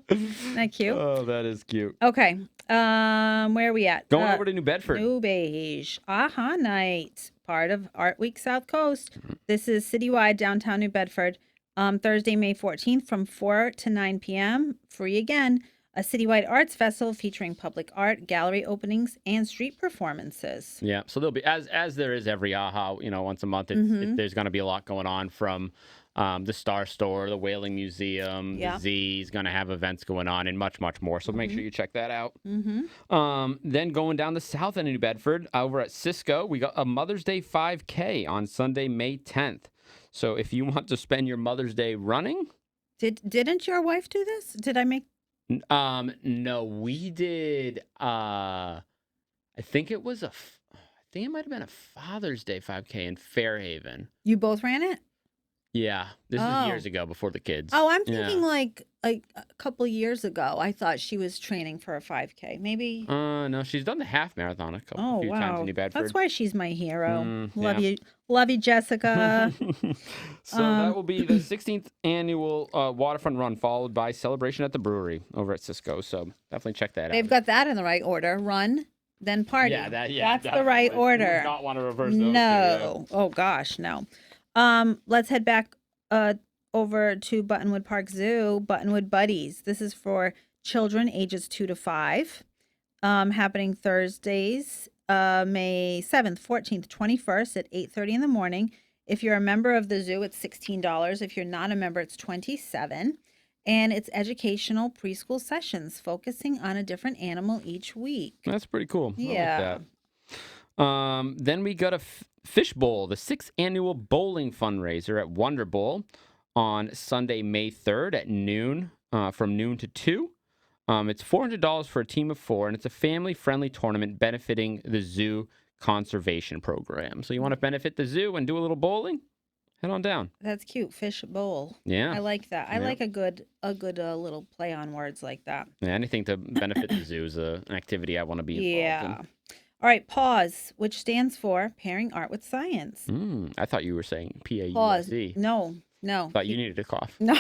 Speaker 2: Isn't that cute?
Speaker 1: Oh, that is cute.
Speaker 2: Okay. Where are we at?
Speaker 1: Going over to New Bedford.
Speaker 2: New Beige. Aha Night. Part of Art Week South Coast. This is citywide downtown New Bedford. Thursday, May 14th from 4 to 9 p.m. Free again. A citywide arts festival featuring public art, gallery openings, and street performances.
Speaker 1: Yeah, so there'll be, as there is every AHA, once a month, there's going to be a lot going on from the Star Store, the Whaling Museum, the Z is going to have events going on, and much, much more. So make sure you check that out. Then going down the south end of New Bedford, over at Cisco, we got a Mother's Day 5K on Sunday, May 10th. So if you want to spend your Mother's Day running.
Speaker 2: Didn't your wife do this? Did I make...
Speaker 1: No, we did. I think it was I think it might have been a Father's Day 5K in Fairhaven.
Speaker 2: You both ran it?
Speaker 1: Yeah, this is years ago before the kids.
Speaker 2: Oh, I'm thinking like a couple years ago. I thought she was training for a 5K. Maybe.
Speaker 1: No, she's done the half marathon a few times in New Bedford.
Speaker 2: That's why she's my hero. Love you, Jessica.
Speaker 1: So that will be the 16th annual waterfront run, followed by celebration at the brewery over at Cisco. So definitely check that out.
Speaker 2: They've got that in the right order: run, then party.
Speaker 1: Yeah,
Speaker 2: that's the right order.
Speaker 1: You would not want to reverse those.
Speaker 2: No. Oh gosh, no. Let's head back over to Buttonwood Park Zoo, Buttonwood Buddies. This is for children ages 2 to 5. Happening Thursdays, May 7th, 14th, 21st at 8:30 in the morning. If you're a member of the zoo, it's $16. If you're not a member, it's $27. And it's educational preschool sessions focusing on a different animal each week.
Speaker 1: That's pretty cool.
Speaker 2: Yeah.
Speaker 1: I like that. Then we got a Fish Bowl, the 6th annual bowling fundraiser at Wonder Bowl on Sunday, May 3rd at noon, from noon to 2. It's $400 for a team of 4, and it's a family-friendly tournament benefiting the zoo conservation program. So you want to benefit the zoo and do a little bowling? Head on down.
Speaker 2: That's cute. Fish bowl.
Speaker 1: Yeah.
Speaker 2: I like that. I like a good little play on words like that.
Speaker 1: Yeah, anything to benefit the zoo is an activity I want to be involved in.
Speaker 2: All right, PAWS, which stands for Pairing Art with Science.
Speaker 1: I thought you were saying PAUSE.
Speaker 2: PAWS. No.
Speaker 1: Thought you needed a cough.
Speaker 2: No.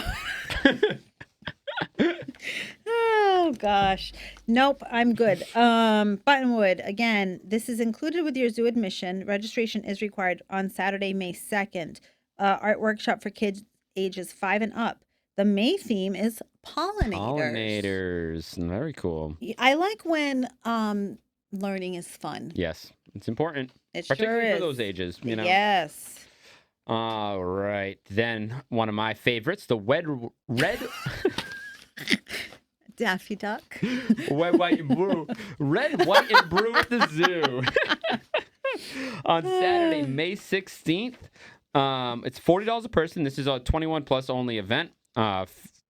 Speaker 2: Oh, gosh. Nope, I'm good. Buttonwood, again, this is included with your zoo admission. Registration is required on Saturday, May 2nd. Art workshop for kids ages 5 and up. The May theme is pollinators.
Speaker 1: Pollinators. Very cool.
Speaker 2: I like when learning is fun.
Speaker 1: Yes, it's important.
Speaker 2: It
Speaker 1: particularly
Speaker 2: sure is.
Speaker 1: for those ages,
Speaker 2: Yes.
Speaker 1: All right. Then one of my favorites, the red
Speaker 2: Daffy Duck.
Speaker 1: Red, white, and blue. Red, white, and blue at the zoo. On Saturday, May 16th. It's $40 a person. This is a 21 plus only event.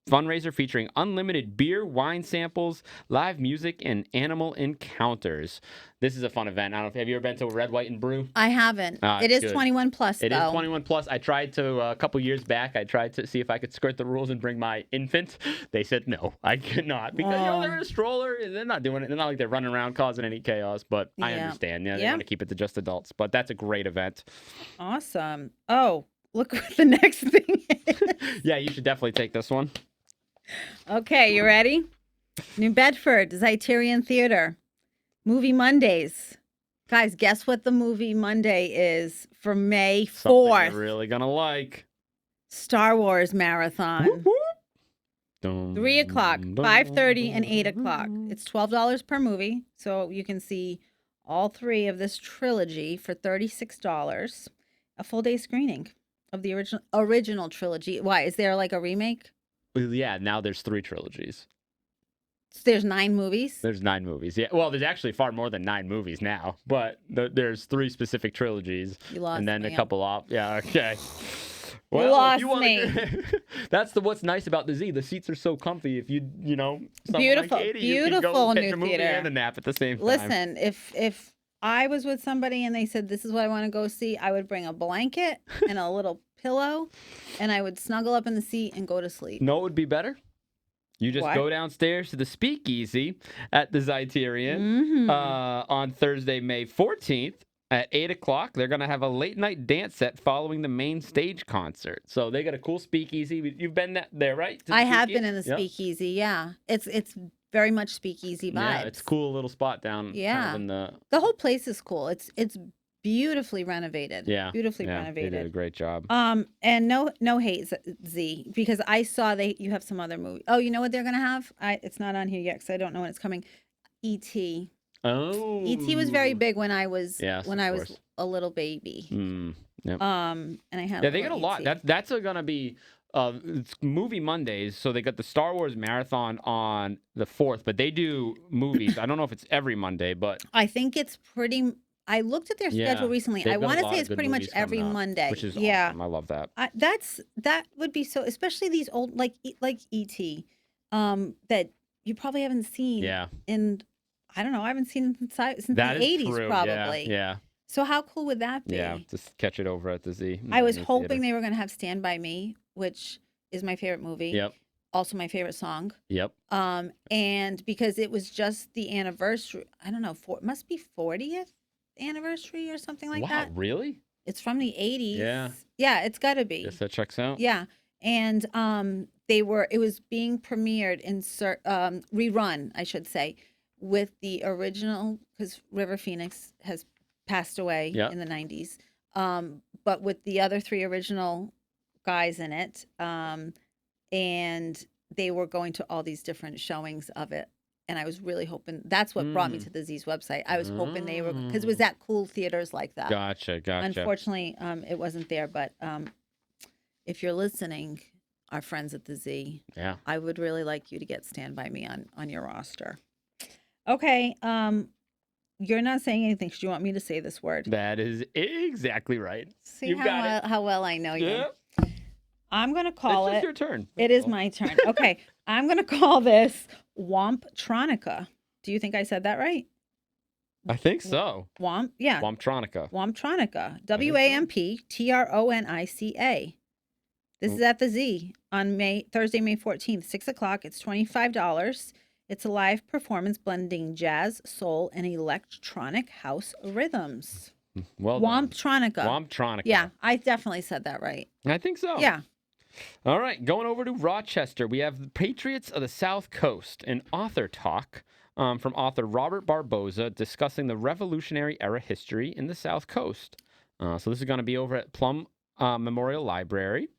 Speaker 1: Fundraiser featuring unlimited beer, wine samples, live music, and animal encounters. This is a fun event. I don't know. Have you ever been to Red, White, and Brew?
Speaker 2: I haven't. It is good. 21 plus, though.
Speaker 1: It is 21 plus. I tried to, a couple years back, I tried to see if I could skirt the rules and bring my infant. They said no, I could not. Because, they're in a stroller. And they're not doing it. They're not like they're running around causing any chaos. But I understand. Yeah, they want to keep it to just adults. But that's a great event.
Speaker 2: Awesome. Oh, look what the next thing is.
Speaker 1: Yeah, you should definitely take this one.
Speaker 2: Okay, you ready? New Bedford, Zeiterion Theater. Movie Mondays. Guys, guess what the movie Monday is for May 4th?
Speaker 1: Something you're really going to like.
Speaker 2: Star Wars marathon.
Speaker 1: Whoop, whoop.
Speaker 2: 3 o'clock, 5:30, and 8 o'clock. It's $12 per movie, so you can see all three of this trilogy for $36. A full day screening of the original trilogy. Why? Is there like a remake?
Speaker 1: Well, yeah, now there's 3 trilogies.
Speaker 2: There's 9 movies?
Speaker 1: There's 9 movies. Yeah. Well, there's actually far more than 9 movies now, but there's 3 specific trilogies.
Speaker 2: You lost
Speaker 1: and then
Speaker 2: me.
Speaker 1: a couple off. Yeah, okay.
Speaker 2: You lost me.
Speaker 1: That's what's nice about the Z. The seats are so comfy. If you know,
Speaker 2: beautiful,
Speaker 1: like Katie,
Speaker 2: beautiful
Speaker 1: you can go
Speaker 2: new
Speaker 1: catch a movie
Speaker 2: theater
Speaker 1: and a nap at the same time.
Speaker 2: Listen, if I was with somebody and they said this is what I want to go see, I would bring a blanket and a little pillow, and I would snuggle up in the seat and go to sleep.
Speaker 1: No, it would be better. You just go downstairs to the Speakeasy at the Zeiterion on Thursday, May 14th. At 8 o'clock, they're going to have a late night dance set following the main stage concert. So they got a cool speakeasy. You've been there, right?
Speaker 2: I have been in the speakeasy, yeah. It's very much speakeasy vibes.
Speaker 1: Yeah, it's a cool little spot down.
Speaker 2: Yeah.
Speaker 1: Kind of in
Speaker 2: the whole place is cool. It's beautifully renovated.
Speaker 1: Yeah.
Speaker 2: Beautifully renovated.
Speaker 1: They did a great job.
Speaker 2: And no hate, Z, because I saw you have some other movie. Oh, you know what they're going to have? It's not on here yet because I don't know when it's coming. E.T.
Speaker 1: Oh.
Speaker 2: E.T. was very big when I was
Speaker 1: course.
Speaker 2: a little baby.
Speaker 1: Yep.
Speaker 2: And I had
Speaker 1: they got a lot. That's gonna be it's movie Mondays. So they got the Star Wars marathon on the 4th, but they do movies. I don't know if it's every Monday, but
Speaker 2: I think it's pretty. I looked at their schedule recently. I want to say it's pretty much every Monday.
Speaker 1: Which is awesome. I love that.
Speaker 2: That would be so, especially these old like E.T. That you probably haven't seen.
Speaker 1: Yeah.
Speaker 2: In I don't know. I haven't seen since the 80s, probably.
Speaker 1: Yeah.
Speaker 2: So how cool would that be?
Speaker 1: Yeah, just catch it over at the Z.
Speaker 2: I was hoping they were going to have Stand By Me, which is my favorite movie.
Speaker 1: Yep.
Speaker 2: Also my favorite song.
Speaker 1: Yep.
Speaker 2: And because it was just the anniversary, I don't know, it must be 40th anniversary or something like that.
Speaker 1: Wow, really?
Speaker 2: It's from the 80s.
Speaker 1: Yeah.
Speaker 2: Yeah, it's got to be.
Speaker 1: Guess that checks out.
Speaker 2: Yeah. And it was being premiered in rerun, I should say, with the original, because River Phoenix has passed away in the 90s, but with the other 3 original guys in it, and they were going to all these different showings of it, and I was really hoping, that's what brought me to the Z's website. I was hoping they were, because it was at cool theaters like that.
Speaker 1: Gotcha.
Speaker 2: Unfortunately, it wasn't there, but if you're listening, our friends at the Z, I would really like you to get Stand By Me on your roster. Okay, you're not saying anything because you want me to say this word.
Speaker 1: That is exactly right.
Speaker 2: See how well I know you. I'm going to call
Speaker 1: It's your turn.
Speaker 2: It is my turn. Okay, I'm going to call this Womptronica. Do you think I said that right?
Speaker 1: I think so.
Speaker 2: Womptronica. Womptronica. WAMPTRONICA. This is at the Z on Thursday, May 14th, 6 o'clock. It's $25. It's a live performance blending jazz, soul, and electronic house rhythms.
Speaker 1: Well,
Speaker 2: Womptronica. Yeah, I definitely said that right.
Speaker 1: I think so.
Speaker 2: Yeah.
Speaker 1: All right, going over to Rochester, we have the Patriots of the South Coast, an author talk from author Robert Barboza discussing the Revolutionary Era history in the South Coast. So this is going to be over at Plum Memorial Library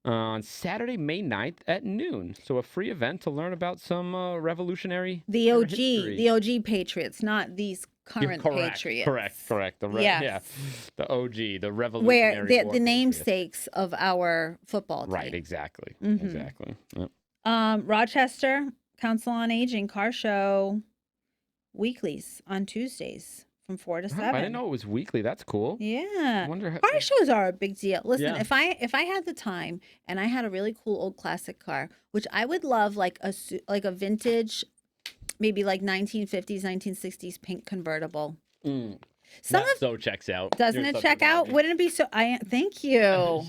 Speaker 1: on Saturday, May 9th at noon. So a free event to learn about some revolutionary history.
Speaker 2: The OG Patriots, not these current Patriots.
Speaker 1: Correct. The OG, the Revolutionary
Speaker 2: Where
Speaker 1: War
Speaker 2: the namesakes of our football team.
Speaker 1: Right, exactly.
Speaker 2: Mm-hmm.
Speaker 1: Exactly. Yep.
Speaker 2: Rochester Council on Aging car show weeklies on Tuesdays from 4 to 7.
Speaker 1: I didn't know it was weekly. That's cool.
Speaker 2: Yeah. Car shows are a big deal. Listen,
Speaker 1: Yeah.
Speaker 2: if I had the time and I had a really cool old classic car, which I would love, like a vintage, maybe like 1950s, 1960s pink convertible.
Speaker 1: So checks out.
Speaker 2: Doesn't it check out? Wouldn't it be so? Thank you.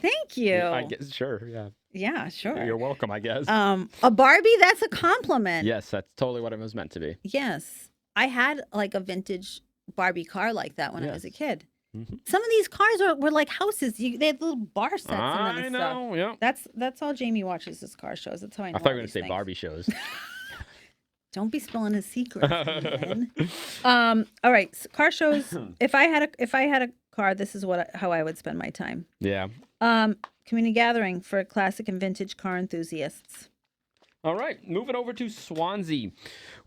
Speaker 2: Thank you.
Speaker 1: I guess, sure. Yeah.
Speaker 2: Yeah, sure.
Speaker 1: You're welcome, I guess.
Speaker 2: A Barbie, that's a compliment.
Speaker 1: Yes, that's totally what it was meant to be.
Speaker 2: Yes. I had like a vintage Barbie car like that when I was a kid.
Speaker 1: Mm-hmm.
Speaker 2: Some of these cars were like houses. They had little bar sets in them and stuff.
Speaker 1: I know, yeah.
Speaker 2: That's all Jamie watches his car shows. That's how I know.
Speaker 1: I thought you were going to say Barbie shows.
Speaker 2: Don't be spilling his secrets. All right, so car shows. If I had a car, this is how I would spend my time.
Speaker 1: Yeah.
Speaker 2: Community gathering for classic and vintage car enthusiasts.
Speaker 1: All right, moving over to Swansea.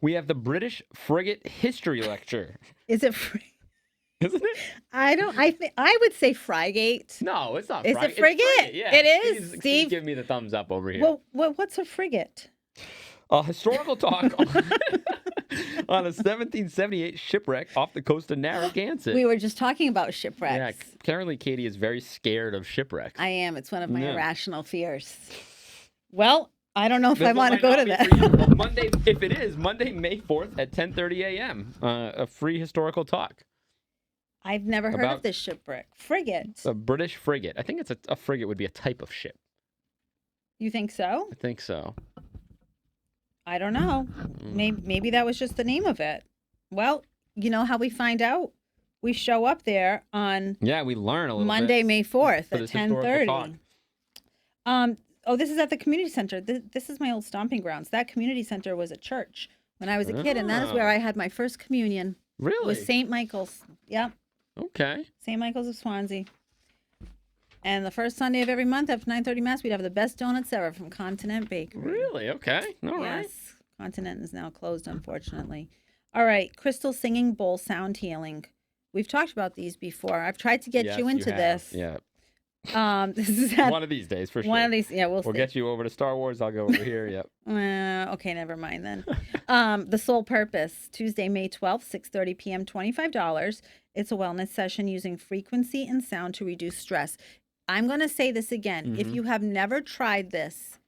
Speaker 1: We have the British Frigate History Lecture.
Speaker 2: Is it
Speaker 1: Isn't it?
Speaker 2: I would say frigate.
Speaker 1: No, it's not
Speaker 2: Is
Speaker 1: frigate.
Speaker 2: it frigate?
Speaker 1: It's frigate, yeah.
Speaker 2: It is,
Speaker 1: Steve,
Speaker 2: Steve.
Speaker 1: Give me the thumbs up over here.
Speaker 2: Well, what's a frigate?
Speaker 1: A historical talk on a 1778 shipwreck off the coast of Narragansett.
Speaker 2: We were just talking about shipwrecks.
Speaker 1: Yeah, apparently Katie is very scared of shipwrecks.
Speaker 2: I am. It's one of my irrational fears. Well, I don't know if I want to go to
Speaker 1: that.
Speaker 2: that.
Speaker 1: Monday, if it is, Monday, May 4th at 10:30 a.m. A free historical talk.
Speaker 2: I've never heard of this shipwreck. Frigate.
Speaker 1: A British frigate. I think it's a frigate would be a type of ship.
Speaker 2: You think so?
Speaker 1: I think so.
Speaker 2: I don't know. Maybe that was just the name of it. Well, you know how we find out? We show up there on
Speaker 1: we learn a little
Speaker 2: Monday,
Speaker 1: bit
Speaker 2: May 4th at 10:30. Oh, this is at the community center. This is my old stomping grounds. That community center was a church when I was a kid, and that is where I had my first communion.
Speaker 1: Really?
Speaker 2: With St. Michael's. Yep.
Speaker 1: Okay.
Speaker 2: St. Michael's of Swansea. And the first Sunday of every month after 9:30 Mass, we'd have the best donuts ever from Continent Bakery.
Speaker 1: Really? Okay. All right.
Speaker 2: Yes. Continent is now closed, unfortunately. All right. Crystal Singing Bowl Sound Healing. We've talked about these before. I've tried to get you into this.
Speaker 1: Yeah.
Speaker 2: This is at
Speaker 1: one of these days for sure.
Speaker 2: One of these, yeah, we'll see.
Speaker 1: Get you over to Star Wars. I'll go over here. Yep.
Speaker 2: Okay, never mind then. The Sole Purpose, Tuesday, May 12th, 6:30 p.m., $25. It's a wellness session using frequency and sound to reduce stress. I'm going to say this again. Mm-hmm. If you have never tried this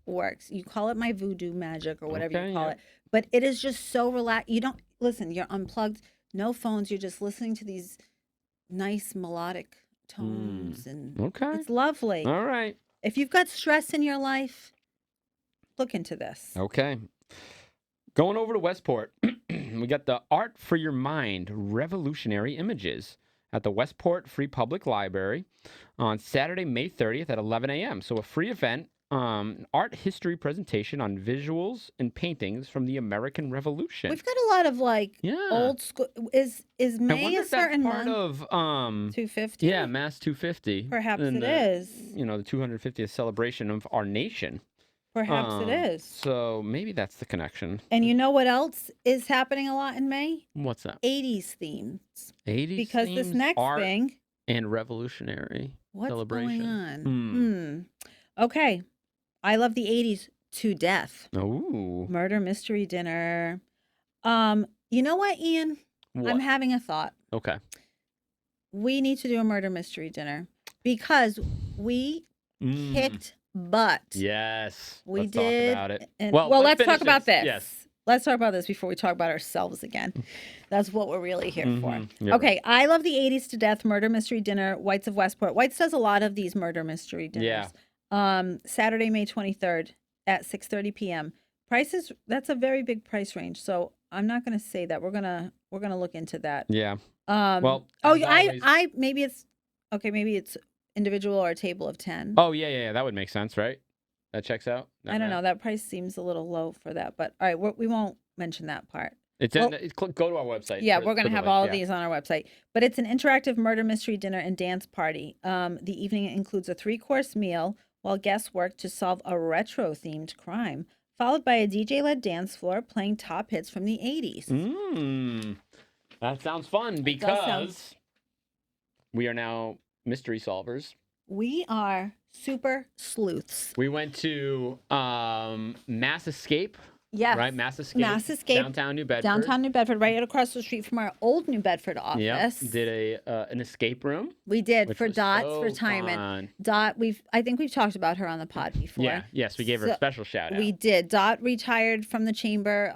Speaker 2: works. You call it my voodoo magic or whatever you call it. But it is just so relaxed. You don't, listen, you're unplugged, no phones. You're just listening to these nice melodic tones. And it's lovely.
Speaker 1: All right.
Speaker 2: If you've got stress in your life, look into this.
Speaker 1: Okay. Going over to Westport, we got the Art for Your Mind Revolutionary Images at the Westport Free Public Library on Saturday, May 30th at 11 a.m. So a free event, art history presentation on visuals and paintings from the American Revolution.
Speaker 2: We've got a lot of old school. Is May a certain
Speaker 1: part
Speaker 2: month?
Speaker 1: Of
Speaker 2: 250?
Speaker 1: Yeah, Mass 250.
Speaker 2: Perhaps it is.
Speaker 1: You know, the 250th celebration of our nation.
Speaker 2: Perhaps it is.
Speaker 1: So maybe that's the connection.
Speaker 2: And you know what else is happening a lot in May?
Speaker 1: What's that?
Speaker 2: 80s themes.
Speaker 1: 80s
Speaker 2: because
Speaker 1: themes,
Speaker 2: this next
Speaker 1: art
Speaker 2: thing.
Speaker 1: And revolutionary celebration.
Speaker 2: What's going on? Okay. I love the 80s to death.
Speaker 1: Ooh.
Speaker 2: Murder Mystery Dinner. You know what, Ian? What? I'm having a thought.
Speaker 1: Okay.
Speaker 2: We need to do a murder mystery dinner because we kicked butt.
Speaker 1: Yes.
Speaker 2: Let's did.
Speaker 1: Talk about it.
Speaker 2: And, well, let's talk about this.
Speaker 1: Yes.
Speaker 2: Let's talk about this before we talk about ourselves again. That's what we're really here for.
Speaker 1: Yep.
Speaker 2: Okay, I love the 80s to death murder mystery dinner. White's of Westport. White's does a lot of these murder mystery dinners. Yeah. Saturday, May 23rd at 6:30 p.m. Prices, that's a very big price range. So I'm not going to say that. We're gonna look into that.
Speaker 1: Yeah.
Speaker 2: Well, maybe it's individual or a table of 10.
Speaker 1: Oh, yeah. That would make sense, right? That checks out?
Speaker 2: I don't know. That price seems a little low for that. But all right, we won't mention that part.
Speaker 1: Go to our website.
Speaker 2: Yeah, we're going to have all of these on our website. But it's an interactive murder mystery dinner and dance party. The evening includes a 3-course meal while guests work to solve a retro-themed crime, followed by a DJ-led dance floor playing top hits from the 80s.
Speaker 1: That sounds fun because we are now mystery solvers.
Speaker 2: We are super sleuths.
Speaker 1: We went to Mass Escape.
Speaker 2: Yes.
Speaker 1: Right? Mass Escape. Downtown New Bedford.
Speaker 2: Downtown New Bedford, right across the street from our old New Bedford office.
Speaker 1: Yep. Did an escape room.
Speaker 2: We did for Dot's retirement.
Speaker 1: Fun.
Speaker 2: Dot, I think we've talked about her on the pod before.
Speaker 1: Yeah. Yes, we gave her a special shout out.
Speaker 2: We did. Dot retired from the chamber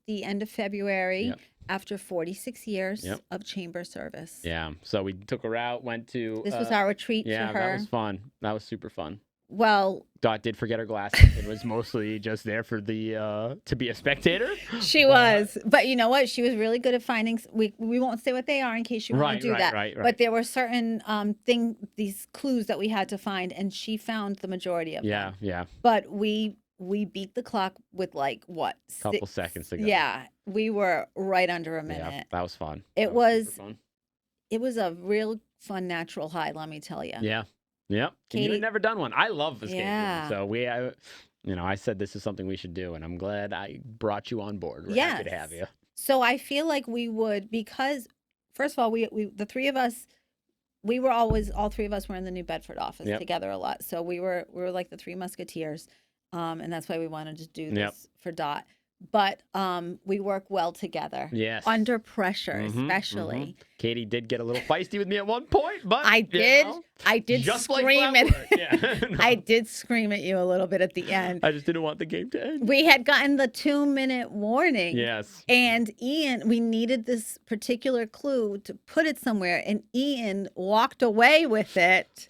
Speaker 2: the end of February after 46 years of chamber service.
Speaker 1: Yeah. So we took her out, went to
Speaker 2: this was our retreat for her.
Speaker 1: Yeah, that was fun. That was super fun.
Speaker 2: Well,
Speaker 1: Dot did forget her glasses. It was mostly just there for the to be a spectator.
Speaker 2: She was, but you know what? She was really good at finding. We won't say what they are in case you want to do that. Right. But there were certain these clues that we had to find, and she found the majority of them.
Speaker 1: Yeah.
Speaker 2: But we beat the clock with
Speaker 1: couple seconds to go.
Speaker 2: Yeah, we were right under a minute.
Speaker 1: Yeah, that was fun.
Speaker 2: It was a real fun natural high. Let me tell you.
Speaker 1: Yeah. Yep. And you had never done one. I love escape
Speaker 2: Yeah.
Speaker 1: rooms. So I said this is something we should do, and I'm glad I brought you on board. We're happy to have you.
Speaker 2: So I feel like we would, because first of all, we the three of us, all three of us were in the New Bedford office together a lot. So we were like the Three Musketeers, and that's why we wanted to do this for Dot. But we work well together.
Speaker 1: Yes.
Speaker 2: Under pressure, especially.
Speaker 1: Katie did get a little feisty with me at one point, but
Speaker 2: I did
Speaker 1: just
Speaker 2: scream
Speaker 1: like no.
Speaker 2: I did scream at you a little bit at the end.
Speaker 1: I just didn't want the game to end.
Speaker 2: We had gotten the 2-minute warning.
Speaker 1: Yes.
Speaker 2: And Ian, we needed this particular clue to put it somewhere, and Ian walked away with it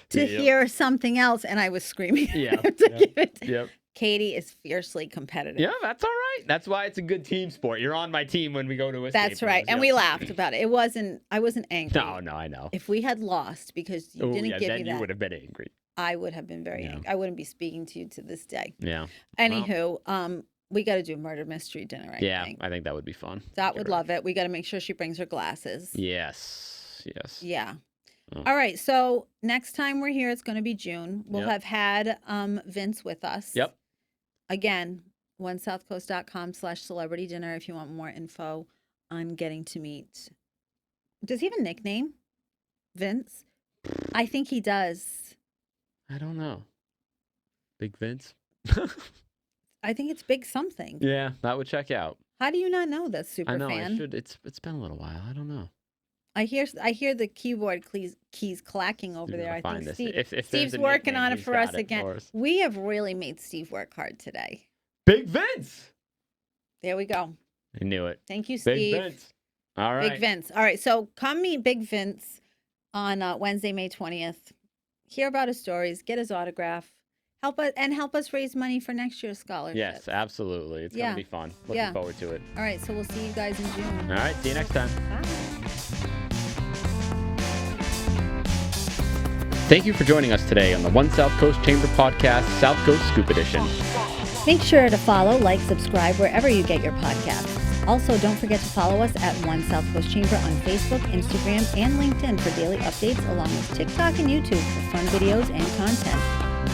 Speaker 2: to hear something else, and I was screaming.
Speaker 1: Yep.
Speaker 2: Katie is fiercely competitive.
Speaker 1: Yeah, that's all right. That's why it's a good team sport. You're on my team when we go to escape
Speaker 2: That's right.
Speaker 1: rooms.
Speaker 2: And we laughed about it. I wasn't angry.
Speaker 1: No, I know.
Speaker 2: If we had lost because you didn't give me that,
Speaker 1: you would have been angry.
Speaker 2: I would have been very angry. I wouldn't be speaking to you to this day.
Speaker 1: Yeah.
Speaker 2: Anywho, we got to do a murder mystery dinner, I think.
Speaker 1: I think that would be fun.
Speaker 2: Dot would love it. We got to make sure she brings her glasses.
Speaker 1: Yes.
Speaker 2: Yeah. Oh. All right. So next time we're here, it's going to be June. We'll have had Vince with us.
Speaker 1: Yep.
Speaker 2: Again, onesouthcoast.com/celebrity dinner if you want more info on getting to meet. Does he have a nickname? Vince? I think he does.
Speaker 1: I don't know. Big Vince?
Speaker 2: I think it's Big something.
Speaker 1: Yeah, that would check out.
Speaker 2: How do you not know this, super fan?
Speaker 1: I should. It's been a little while. I don't know.
Speaker 2: I hear the keyboard keys clacking over there. I think Steve's working on it for us again. We have really made Steve work hard today.
Speaker 1: Big Vince.
Speaker 2: There we go.
Speaker 1: I knew it.
Speaker 2: Thank you, Steve.
Speaker 1: Big Vince. All right.
Speaker 2: Big Vince. All right. So come meet Big Vince on Wednesday, May 20th. Hear about his stories. Get his autograph. Help us raise money for next year's scholarship.
Speaker 1: Yes, absolutely. It's going to be fun. Looking forward to it.
Speaker 2: All right. So we'll see you guys in June.
Speaker 1: All right. See you next time.
Speaker 2: Bye.
Speaker 1: Thank you for joining us today on the One South Coast Chamber Podcast, South Coast Scoop Edition.
Speaker 2: Make sure to follow, like, subscribe wherever you get your podcasts. Also, don't forget to follow us at One South Coast Chamber on Facebook, Instagram, and LinkedIn for daily updates, along with TikTok and YouTube for fun videos and content.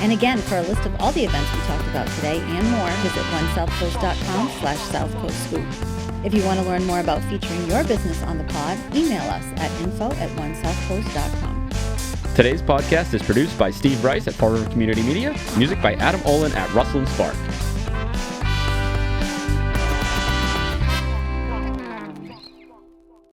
Speaker 2: And again, for a list of all the events we talked about today and more, visit onesouthcoast.com/SouthCoastScoop. If you want to learn more about featuring your business on the pod, email us at info@onesouthcoast.com.
Speaker 1: Today's podcast is produced by Steve Rice at Fall River Community Media. Music by Adam Olin at Rustle and Spark.